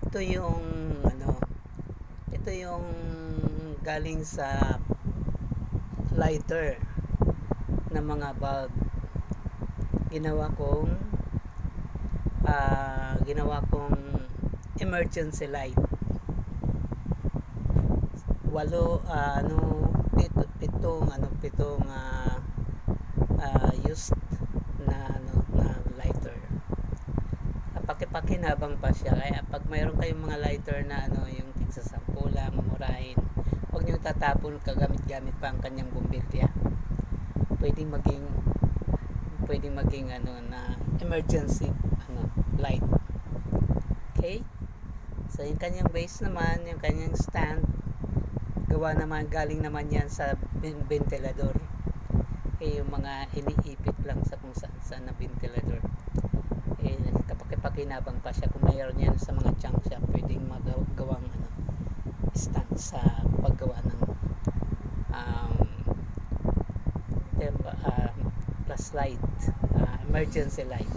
Ito yung ano, ito yung galing sa lighter ng mga bulb. Ginawa kong emergency light. Pitong used na lighter. Pakipakinabang pa siya, kaya pag mayroon kayong mga lighter na yung tigsa 10 lang, mamurahin, huwag niyo tatapon, kagamit-gamit pa ang kanyang bumbilya. Pwedeng maging na emergency light. Okay, so yung kanyang base naman, yung kanyang stand, galing naman yan sa ventilador. Yung mga iniipit lang sa kung saan na ventilador, kapakipakinabang pa siya. Kung mayroon yan sa mga junk shop, pwedeng magawang stand sa paggawa ng flashlight, emergency light.